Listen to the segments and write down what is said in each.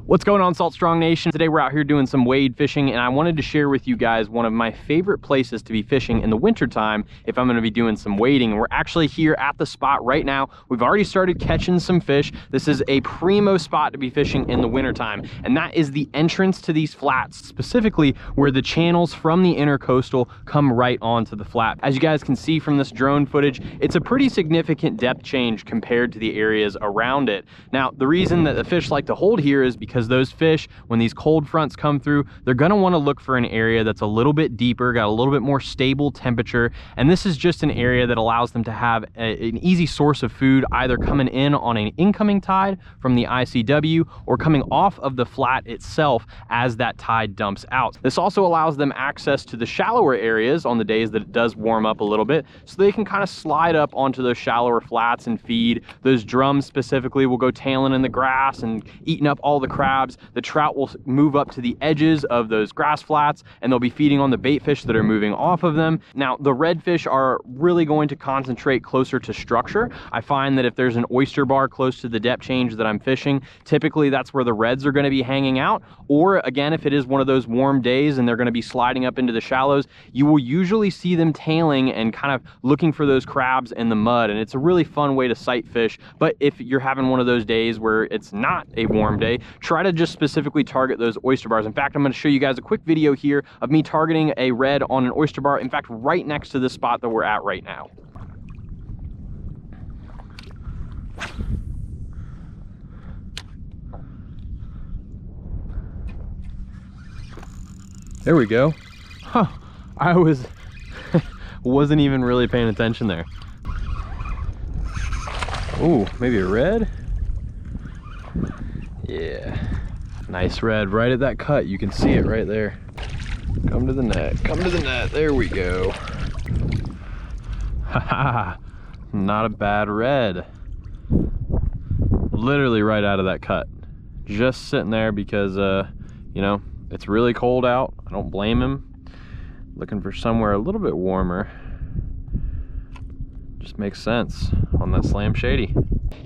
What's going on, Salt Strong Nation? Today we're out here doing some wade fishing, and I wanted to share with you guys one of my favorite places to be fishing in the wintertime if I'm gonna be doing some wading. And we're actually here at the spot right now. We've already started catching some fish. This is a primo spot to be fishing in the wintertime, and that is the entrance to these flats, specifically where the channels from the intercoastal come right onto the flat. As you guys can see from this drone footage, it's a pretty significant depth change compared to the areas around it. Now, the reason that the fish like to hold here is because those fish, when these cold fronts come through, they're going to want to look for an area that's a little bit deeper, got a little bit more stable temperature, and this is just an area that allows them to have an easy source of food, either coming in on an incoming tide from the ICW or coming off of the flat itself as that tide dumps out. This also allows them access to the shallower areas on the days that it does warm up a little bit, so they can kind of slide up onto those shallower flats and feed. Those drums specifically will go tailing in the grass and eating up all the crabs. The trout will move up to the edges of those grass flats, and they'll be feeding on the bait fish that are moving off of them. Now, the redfish are really going to concentrate closer to structure. I find that if there's an oyster bar close to the depth change that I'm fishing, typically that's where the reds are going to be hanging out. Or again, if it is one of those warm days and they're going to be sliding up into the shallows, you will usually see them tailing and kind of looking for those crabs in the mud, and it's a really fun way to sight fish. But if you're having one of those days where it's not a warm day, try to just specifically target those oyster bars. In fact, I'm going to show you guys a quick video here of me targeting a red on an oyster bar, in fact right next to the spot that we're at right now. There we go. Huh, I wasn't even really paying attention there. Ooh, maybe a red? Yeah, nice red right at that cut. You can see it right there. Come to the net, come to the net. There we go. Haha, not a bad red. Literally right out of that cut. Just sitting there because, you know, it's really cold out. I don't blame him. Looking for somewhere a little bit warmer. Just makes sense on that slam shady.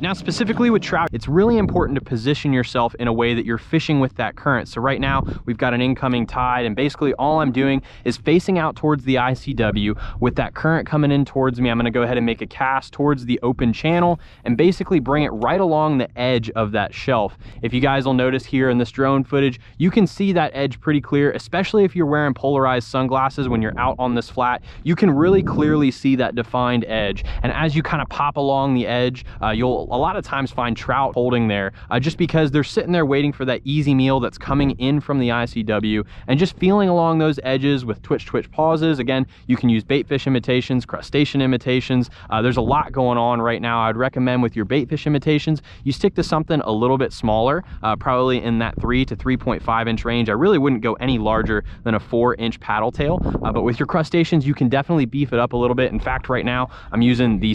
Now, specifically with trout, it's really important to position yourself in a way that you're fishing with that current. So right now we've got an incoming tide, and basically all I'm doing is facing out towards the ICW with that current coming in towards me. I'm going to go ahead and make a cast towards the open channel and basically bring it right along the edge of that shelf. If you guys will notice here in this drone footage, you can see that edge pretty clear, especially if you're wearing polarized sunglasses. When you're out on this flat, you can really clearly see that defined edge, and as you kind of pop along the edge, you'll a lot of times find trout holding there just because they're sitting there waiting for that easy meal that's coming in from the ICW, and just feeling along those edges with twitch pauses. Again, you can use bait fish imitations, crustacean imitations. There's a lot going on right now. I'd recommend with your bait fish imitations, you stick to something a little bit smaller, probably in that 3 to 3.5 inch range. I really wouldn't go any larger than a 4-inch paddle tail, but with your crustaceans, you can definitely beef it up a little bit. In fact, right now I'm using the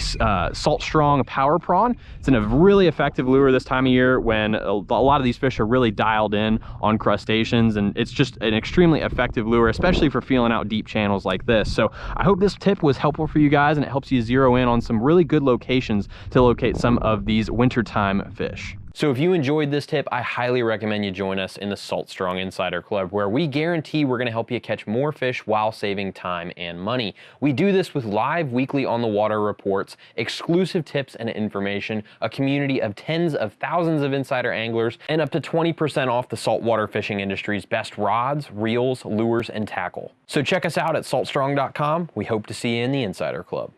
Salt Strong Power Prawn. It's a really effective lure this time of year when a lot of these fish are really dialed in on crustaceans, and it's just an extremely effective lure, especially for feeling out deep channels like this. So I hope this tip was helpful for you guys, and it helps you zero in on some really good locations to locate some of these wintertime fish. So if you enjoyed this tip, I highly recommend you join us in the Salt Strong Insider Club, where we guarantee we're gonna help you catch more fish while saving time and money. We do this with live weekly on the water reports, exclusive tips and information, a community of tens of thousands of insider anglers, and up to 20% off the saltwater fishing industry's best rods, reels, lures, and tackle. So check us out at saltstrong.com. We hope to see you in the Insider Club.